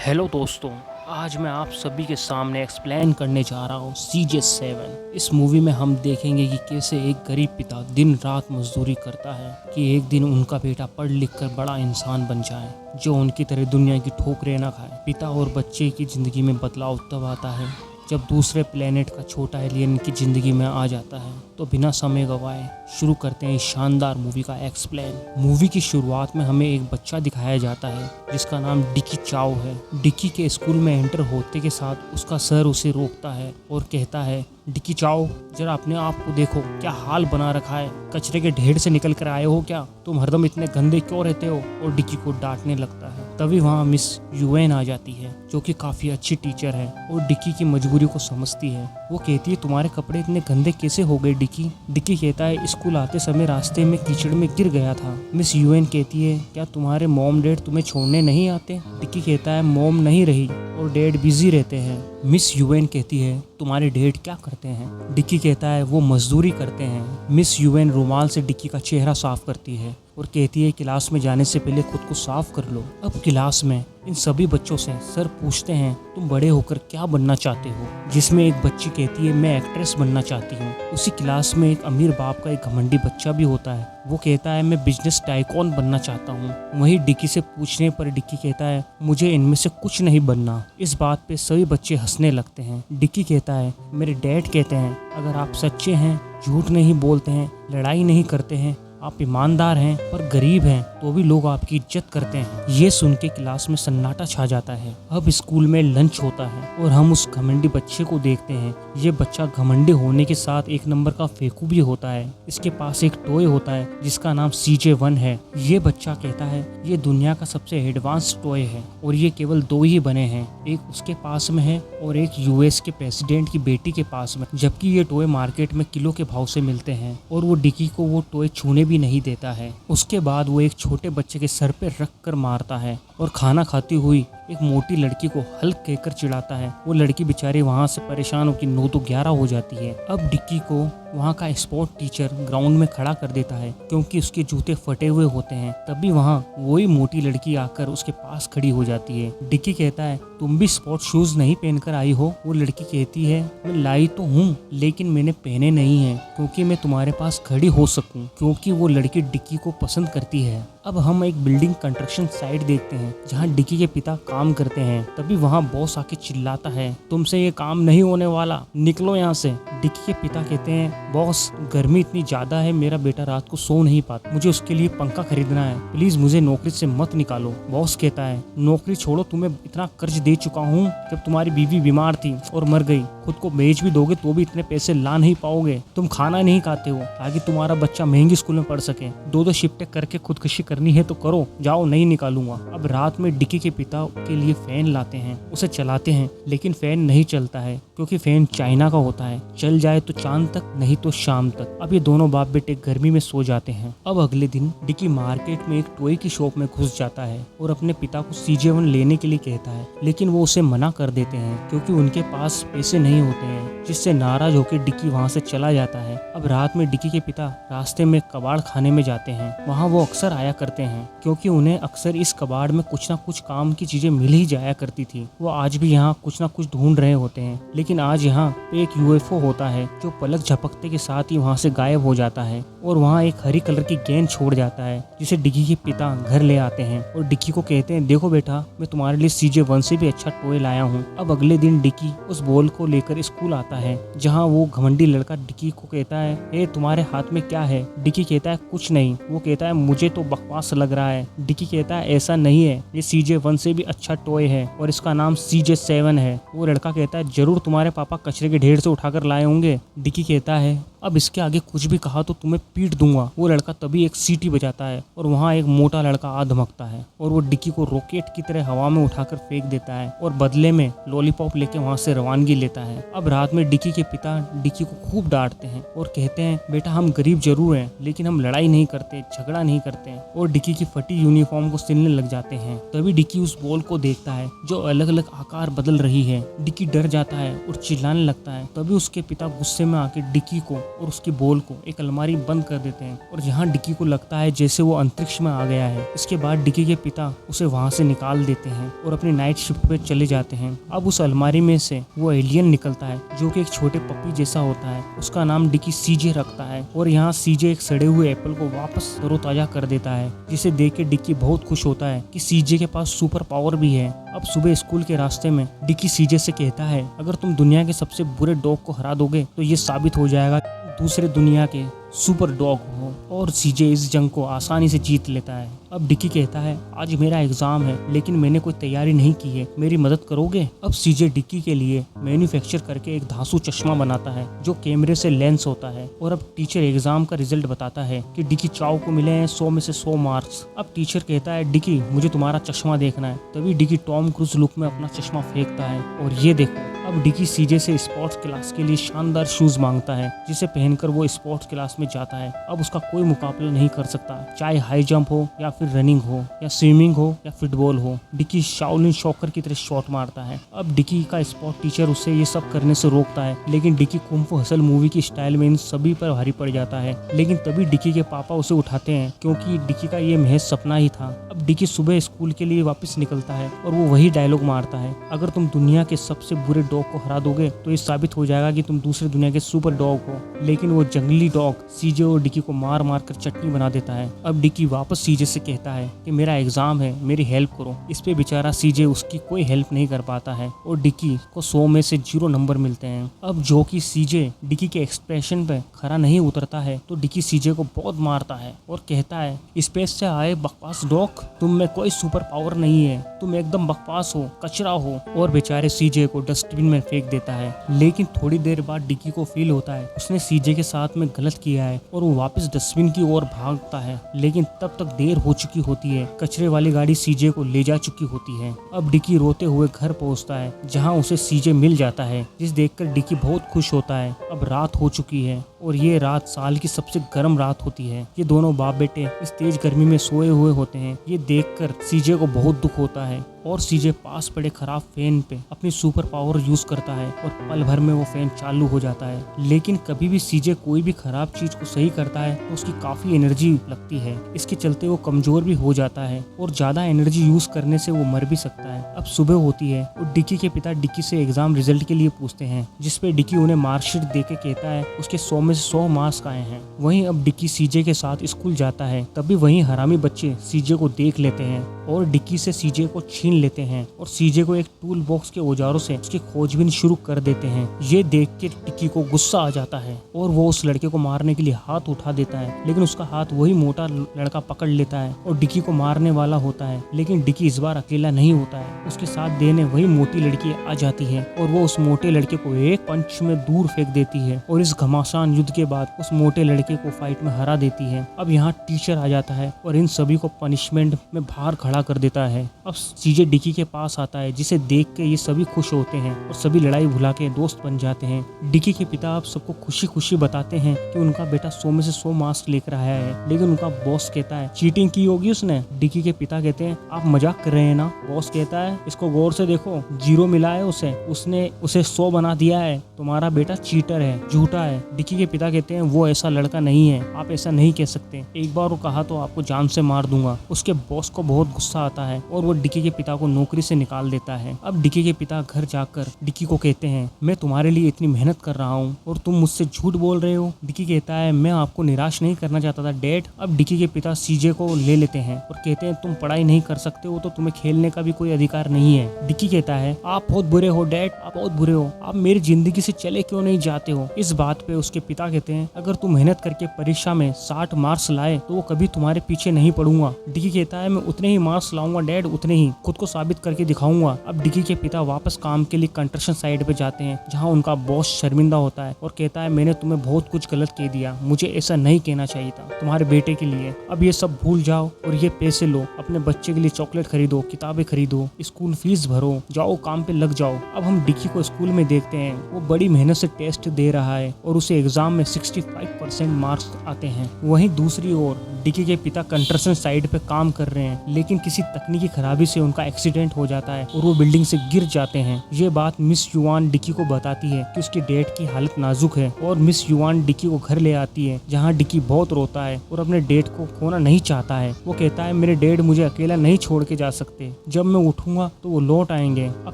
Hello दोस्तों, आज मैं आप सभी के सामने एक्सप्लेन करने जा रहा हूँ CJ7। इस मूवी में हम देखेंगे कि कैसे एक गरीब पिता दिन रात मजदूरी करता है कि एक दिन उनका बेटा पढ़ लिख कर बड़ा इंसान बन जाए जो उनकी तरह दुनिया की ठोकरें न खाए। पिता और बच्चे की ज़िंदगी में बदलाव तब आता है जब दूसरे प्लेनेट का छोटा एलियन की ज़िंदगी में आ जाता है। तो बिना समय गवाए शुरू करते हैं इस शानदार मूवी का एक्सप्लेन। मूवी की शुरुआत में हमें एक बच्चा दिखाया जाता है जिसका नाम डिकी चाओ है। डिकी के स्कूल में एंटर होते के साथ उसका सर उसे रोकता है और कहता है, डिकी चाओ, जरा अपने आप को देखो, क्या हाल बना रखा है, कचरे के ढेर से निकल कर आए हो क्या? तुम हरदम इतने गंदे क्यों रहते हो? और डिकी को डांटने लगता है। तभी वहाँ मिस यूएन आ जाती है जो कि काफ़ी अच्छी टीचर है और डिकी की मजबूरी को समझती है। वो कहती है, तुम्हारे कपड़े इतने गंदे कैसे हो गए डिकी? डिकी कहता है, स्कूल आते समय रास्ते में कीचड़ में गिर गया था। मिस यूएन कहती है, क्या तुम्हारे मॉम डैड तुम्हें छोड़ने नहीं आते? डिकी कहता है, मॉम नहीं रही और डैड बिजी रहते हैं। मिस यूएन कहती है, तुम्हारे डैड क्या करते हैं? डिकी कहता है, वो मजदूरी करते हैं। मिस यूएन रुमाल से डिकी का चेहरा साफ करती है और कहती है, क्लास में जाने से पहले खुद को साफ कर लो। अब क्लास में इन सभी बच्चों से सर पूछते हैं, तुम बड़े होकर क्या बनना चाहते हो? जिसमें एक बच्ची कहती है, मैं एक्ट्रेस बनना चाहती हूँ। उसी क्लास में एक अमीर बाप का एक घमंडी बच्चा भी होता है। वो कहता है, मैं बिजनेस टाइकॉन बनना चाहता हूँ। वहीं डिकी से पूछने पर डिकी कहता है, मुझे इनमें से कुछ नहीं बनना। इस बात पे सभी बच्चे हंसने लगते हैं। डिकी कहता है, मेरे डैड कहते हैं, अगर आप सच्चे हैं, झूठ नहीं बोलते हैं, लड़ाई नहीं करते हैं, आप ईमानदार हैं पर गरीब हैं, तो भी लोग आपकी इज्जत करते हैं। ये सुन के क्लास में सन्नाटा छा जाता है। अब स्कूल में लंच होता है और हम उस घमंडी बच्चे को देखते हैं। ये बच्चा घमंडी होने के साथ एक नंबर का फेंकू भी होता है। इसके पास एक टॉय होता है जिसका नाम CJ1 है। ये बच्चा कहता है, ये दुनिया का सबसे एडवांस टॉय है और ये केवल 2 ही बने हैं, एक उसके पास में है और एक US के प्रेसिडेंट की बेटी के पास में। जबकि ये टॉय मार्केट में किलो के भाव से मिलते हैं और वो डिकी को वो टॉय छूने भी नहीं देता है। उसके बाद वो एक छोटे बच्चे के सर पे रख कर मारता है और खाना खाती हुई एक मोटी लड़की को हल्क कहकर चिढ़ाता है। वो लड़की बेचारी वहाँ से परेशान होकर 9 तो 11 हो जाती है। अब डिक्की को वहाँ का स्पोर्ट टीचर ग्राउंड में खड़ा कर देता है क्योंकि उसके जूते फटे हुए होते हैं। तभी वहाँ वही मोटी लड़की आकर उसके पास खड़ी हो जाती है। डिक्की कहता है, तुम भी स्पोर्ट शूज नहीं पहनकर आई हो? वो लड़की कहती है, मैं लाई तो हूँ लेकिन मैंने पहने नहीं है क्योंकि मैं तुम्हारे पास खड़ी हो सकूँ। क्योंकि वो लड़की डिक्की को पसंद करती है। अब हम एक बिल्डिंग कंस्ट्रक्शन साइट देखते हैं जहाँ डिक्की के पिता काम करते हैं। तभी वहाँ बॉस आके चिल्लाता है, तुमसे ये काम नहीं होने वाला, निकलो यहाँ से। डिक्की के पिता कहते हैं, बॉस, गर्मी इतनी ज्यादा है, मेरा बेटा रात को सो नहीं पाता, मुझे उसके लिए पंखा खरीदना है, प्लीज मुझे नौकरी से मत निकालो। बॉस कहता है, नौकरी छोड़ो, तुम्हें इतना कर्ज दे चुका हूँ। जब तुम्हारी बीवी बीमार थी और मर गई, खुद को बेच भी दोगे तो भी इतने पैसे ला नहीं पाओगे। तुम खाना नहीं खाते हो ताकि तुम्हारा बच्चा महंगी स्कूल में पढ़ सके। 2 शिफ्टें करके खुदकुशी करनी है तो करो, जाओ, नहीं निकालूंगा। अब रात में डिक्की के पिता के लिए फैन लाते हैं, उसे चलाते हैं लेकिन फैन नहीं चलता है क्योंकि फैन चाइना का होता है। चल जाए तो चांद तक, नहीं तो शाम तक। अब ये दोनों बाप बेटे गर्मी में सो जाते हैं। अब अगले दिन डिक्की मार्केट में एक टॉय की शॉप में घुस जाता है और अपने पिता को CJ1 लेने के लिए कहता है, लेकिन वो उसे मना कर देते हैं क्योंकि उनके पास पैसे नहीं होते हैं, जिससे नाराज होकर डिक्की वहाँ से चला जाता है। अब रात में डिक्की के पिता रास्ते में कबाड़ खाने में जाते हैं। वहाँ वो अक्सर आया करते हैं क्योंकि उन्हें अक्सर इस कबाड़ में कुछ ना कुछ काम की चीजें मिल ही जाया करती थी। वो आज भी यहाँ कुछ ना कुछ ढूंढ रहे होते हैं, लेकिन आज यहाँ पे एक UFO होता है जो पलक झपकते के साथ ही वहाँ से गायब हो जाता है और वहाँ एक हरी कलर की गेंद छोड़ जाता है जिसे डिक्की के पिता घर ले आते हैं और डिक्की को कहते हैं, देखो बेटा, मैं तुम्हारे लिए CJ1 से भी अच्छा टॉय लाया हूँ। अब अगले दिन डिक्की उस बॉल को लेकर स्कूल आता है जहाँ वो घमंडी लड़का डिक्की को कहता है, ए, तुम्हारे हाथ में क्या है? डिक्की कहता है, कुछ नहीं। वो कहता है, मुझे तो बकवास लग रहा है। डिक्की कहता है, ऐसा नहीं है, ये CJ1 से भी अच्छा टॉय है और इसका नाम CJ7 है। वो लड़का कहता है, जरूर तुम्हारे पापा कचरे के ढेर से उठाकर लाए होंगे। डिक्की कहता है, अब इसके आगे कुछ भी कहा तो तुम्हें पीट दूंगा। वो लड़का तभी एक सीटी बजाता है और वहाँ एक मोटा लड़का आ धमकता है और वो डिक्की को रॉकेट की तरह हवा में उठाकर फेंक देता है और बदले में लॉलीपॉप लेके वहाँ से रवानगी लेता है। अब रात में डिक्की के पिता डिक्की को खूब डांटते हैं और कहते हैं, बेटा, हम गरीब जरूर हैं लेकिन हम लड़ाई नहीं करते, झगड़ा नहीं करते, और डिक्की की फटी यूनिफॉर्म को सिलने लग जाते हैं। तभी डिक्की उस बॉल को देखता है जो अलग अलग आकार बदल रही है। डिक्की डर जाता है और चिल्लाने लगता है। तभी उसके पिता गुस्से में आके डिक्की को और उसकी बॉल को एक अलमारी में बंद कर देते हैं और यहाँ डिकी को लगता है जैसे वो अंतरिक्ष में आ गया है। इसके बाद डिकी के पिता उसे वहाँ से निकाल देते हैं और अपनी नाइट शिफ्ट पे चले जाते हैं। अब उस अलमारी में से वो एलियन निकलता है जो कि एक छोटे पप्पी जैसा होता है। उसका नाम डिकी सीजे रखता है और यहाँ सीजे एक सड़े हुए एप्पल को वापस तरोताजा कर देता है, जिसे देख के डिकी बहुत खुश होता है कि सीजे के पास सुपर पावर भी है। अब सुबह स्कूल के रास्ते में डिकी सीजे से कहता है, अगर तुम दुनिया के सबसे बुरे डॉग को हरा दोगे तो ये साबित हो जाएगा दूसरे दुनिया के सुपर डॉग हो, और सीजे इस जंग को आसानी से जीत लेता है। अब डिकी कहता है, आज मेरा एग्जाम है लेकिन मैंने कोई तैयारी नहीं की है, मेरी मदद करोगे? अब सीजे डिकी के लिए मैन्युफैक्चर करके एक धांसू चश्मा बनाता है जो कैमरे से लेंस होता है। और अब टीचर एग्जाम का रिजल्ट बताता है कि डिकी चाओ को मिले हैं 100 में से 100 मार्क्स। अब टीचर कहता है, डिकी मुझे तुम्हारा चश्मा देखना है। तभी डिकी टॉम क्रूज लुक में अपना चश्मा फेंकता है और ये देखो। अब डिकी सीजे से स्पोर्ट्स क्लास के लिए शानदार शूज मांगता है जिसे पहनकर वो स्पोर्ट्स क्लास में जाता है। अब उसका कोई मुकाबला नहीं कर सकता, चाहे हाई जंप हो या फिर रनिंग हो या स्विमिंग हो या फुटबॉल हो। डिकी शाओलिन शॉकर की तरह शॉट मारता है। अब डिकी का स्पोर्ट टीचर उसे ये सब करने से रोकता है, लेकिन डिकी कुंग फू हसल मूवी की स्टाइल में इन सभी पर भारी पड़ जाता है। लेकिन तभी डिकी के पापा उसे उठाते हैं क्योंकि डिकी का ये महज सपना ही था। अब डिकी सुबह स्कूल के लिए वापस निकलता है और वो वही डायलॉग मारता है, अगर तुम दुनिया के सबसे बुरे डॉग को हरा दोगे तो ये साबित हो जाएगा कि तुम दूसरे दुनिया के सुपर डॉग हो। लेकिन वो जंगली डॉग सीजे और डिकी को मार मार कर चटनी बना देता है। अब डिकी वापस सीजे से कहता है कि मेरा एग्जाम है, मेरी हेल्प करो। इस पे बेचारा सीजे उसकी कोई हेल्प नहीं कर पाता है और डिकी को 100 में से 0 नंबर मिलते हैं। अब जो कि सीजे डिकी के एक्सप्रेशन पे खरा नहीं उतरता है तो डिकी सीजे को बहुत मारता है और कहता है, स्पेस से आए बकवास डॉग, तुम में कोई सुपर पावर नहीं है, तुम एकदम बकवास हो, कचरा हो। और बेचारे सीजे को डस्टबिन में फेंक देता है। लेकिन थोड़ी देर बाद डिकी को फील होता है उसने सीजे के साथ में गलत किया है और वो वापस डस्टबिन की ओर भागता है। लेकिन तब तक देर हो चुकी होती है, कचरे वाली गाड़ी सीजे को ले जा चुकी होती है। अब डिकी रोते हुए घर पहुंचता है जहां उसे सीजे मिल जाता है, जिस देखकर डिकी बहुत खुश होता है। अब रात हो चुकी है और ये रात साल की सबसे गर्म रात होती है। ये दोनों बाप बेटे इस तेज गर्मी में सोए हुए होते हैं। ये देखकर सीजे को बहुत दुख होता है और सीजे पास पड़े खराब फैन पे अपनी सुपर पावर यूज करता है और पल भर में वो फैन चालू हो जाता है। लेकिन कभी भी सीजे कोई भी खराब चीज को सही करता है तो उसकी काफी एनर्जी लगती है। इसके चलते वो कमजोर भी हो जाता है और ज्यादा एनर्जी यूज करने से वो मर भी सकता है। अब सुबह होती है और डिकी के पिता डिकी से एग्जाम रिजल्ट के लिए पूछते हैं, जिसपे डिकी उन्हें मार्कशीट देके कहता है उसके 100 में से 100 मार्क्स आए हैं। वहीं अब डिकी सीजे के साथ स्कूल जाता है। तभी वहीं हरामी बच्चे सीजे को देख लेते हैं और डिकी से सीजे को छीन लेते हैं और सीजे को एक टूल बॉक्स के औजारों से उसकी खोजबीन शुरू कर देते हैं। ये देख के डिकी को गुस्सा आ जाता है और वो उस लड़के को मारने के लिए हाथ उठा देता है, लेकिन उसका हाथ वही मोटा लड़का पकड़ लेता है और डिकी को मारने वाला होता है। लेकिन डिकी इस बार अकेला नहीं होता है, उसके साथ देने वही मोटी लड़की आ जाती है और वो उस मोटे लड़के को एक पंच में दूर फेंक देती है और इस घमासान युद्ध के बाद उस मोटे लड़के को फाइट में हरा देती है। अब यहाँ टीचर आ जाता है और इन सभी को पनिशमेंट में बाहर खड़ा कर देता है। अब सीजे डिकी के पास आता है, जिसे देख के ये सभी खुश होते हैं और सभी लड़ाई भुला के दोस्त बन जाते हैं। डिकी के पिता अब सबको खुशी खुशी बताते हैं कि उनका बेटा 100 में से 100 मार्क्स लेकर आया है। लेकिन उनका बॉस कहता है चीटिंग की होगी उसने। डिकी के पिता कहते हैं आप मजाक कर रहे हैं ना। बॉस कहता है इसको गौर से देखो, 0 मिला है उसने उसे 100 बना दिया है। तुम्हारा बेटा चीटर है, झूठा है। डिकी के पिता कहते हैं वो ऐसा लड़का नहीं है, आप ऐसा नहीं कह सकते, एक बार वो कहा तो आपको जान से मार दूंगा। उसके बॉस को बहुत गुस्सा आता है और वो डिकी के पिता को नौकरी से निकाल देता है। अब डिकी के पिता घर जाकर डिकी को कहते हैं मैं तुम्हारे लिए इतनी मेहनत कर रहा हूँ और तुम मुझसे झूठ बोल रहे हो। डिकी कहता है मैं आपको निराश नहीं करना चाहता था डैड। अब डिकी के पिता सीजे को ले लेते हैं और कहते हैं तुम पढ़ाई नहीं कर सकते हो तो तुम्हें खेलने का भी कोई अधिकार नहीं है। डिकी कहता है आप बहुत बुरे हो डैड, आप बहुत बुरे हो, आप मेरी जिंदगी से चले क्यों नहीं जाते हो। इस बात पे उसके पिता कहते हैं अगर तुम मेहनत करके परीक्षा में 60 मार्क्स लाए तो वो कभी तुम्हारे पीछे नहीं पड़ूंगा। डिकी कहता है मैं उतने ही मार्क्स लाऊंगा डैड, उतने ही, खुद को साबित करके दिखाऊंगा। अब डिकी के पिता वापस काम के लिए कंस्ट्रक्शन साइट पे जाते हैं जहां उनका बॉस शर्मिंदा होता है और कहता है मैंने तुम्हें बहुत कुछ गलत कह दिया, मुझे ऐसा नहीं कहना चाहिए था तुम्हारे बेटे के लिए। अब ये सब भूल जाओ और ये पैसे लो, अपने बच्चे के लिए चॉकलेट खरीदो, किताबें खरीदो, स्कूल फीस भरो, जाओ काम पे लग जाओ। अब हम डिकी को स्कूल में देखते हैं, वो बड़ी मेहनत से टेस्ट दे रहा है और उसे एग्जाम में 65% 100% मार्क्स आते हैं। वहीं दूसरी ओर डिकी के पिता कंस्ट्रक्शन साइट पे काम कर रहे हैं, लेकिन किसी तकनीकी खराबी से उनका एक्सीडेंट हो जाता है और वो बिल्डिंग से गिर जाते हैं। ये बात मिस युआन डिकी को बताती है कि उसके डैड की हालत नाजुक है और मिस युआन डिकी को घर ले आती है, जहाँ डिकी बहुत रोता है और अपने डैड को खोना नहीं चाहता है। वो कहता है मेरे डैड मुझे अकेला नहीं छोड़ के जा सकते, जब मैं उठूंगा तो वो लौट आएंगे। अब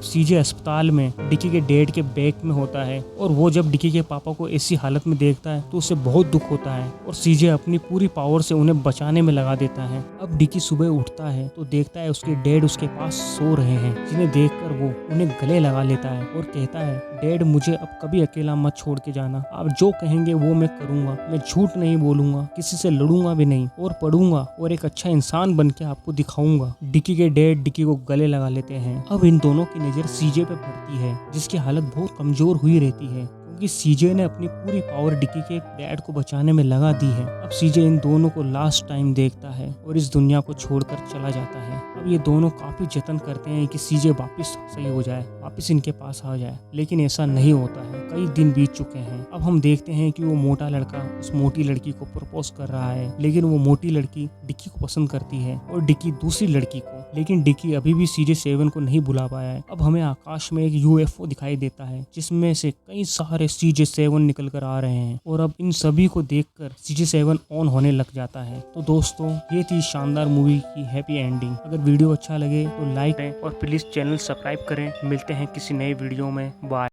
सीजे अस्पताल में डिकी के डैड के बैग में होता है और वो जब डिकी के पापा को ऐसी हालत में देखता है तो उसे बहुत दुख होता है और सीजे अपनी पूरी पावर से उन्हें बचाने में लगा देता है। अब डिकी सुबह उठता है तो देखता है उसके डैड उसके पास सो रहे हैं, जिन्हें देखकर वो उन्हें गले लगा लेता है और कहता है डैड मुझे अब कभी अकेला मत छोड़ के जाना, आप जो कहेंगे वो मैं करूंगा, मैं झूठ नहीं बोलूंगा, किसी से लड़ूंगा भी नहीं और पढ़ूंगा और एक अच्छा इंसान बन के आपको दिखाऊंगा। डिकी के डैड डिकी को गले लगा लेते हैं। अब इन दोनों की नजर सीजे पे पड़ती है, जिसकी हालत बहुत कमजोर हुई रहती है क्योंकि सीजे ने अपनी पूरी पावर डिकी के डैड को बचाने में लगा दी है। अब सीजे इन दोनों को लास्ट टाइम देखता है और इस दुनिया को छोड़कर चला जाता है। अब ये दोनों काफी जतन करते हैं कि सीजे वापस सही हो जाए, वापस इनके पास आ जाए, लेकिन ऐसा नहीं होता है। कई दिन बीत चुके हैं। अब हम देखते हैं कि वो मोटा लड़का उस मोटी लड़की को प्रपोज कर रहा है, लेकिन वो मोटी लड़की डिकी को पसंद करती है और डिकी दूसरी लड़की को, लेकिन डिकी अभी भी CJ7 को नहीं बुला पाया है। अब हमें आकाश में एक UFO दिखाई देता है, जिसमें से कई सारे CJ7 निकल कर आ रहे हैं और अब इन सभी को देखकर CJ7 ऑन होने लग जाता है। तो दोस्तों, ये थी शानदार मूवी की हैप्पी एंडिंग। अगर वीडियो अच्छा लगे तो लाइक करें और प्लीज चैनल सब्सक्राइब करें। मिलते हैं किसी नए वीडियो में। बाय।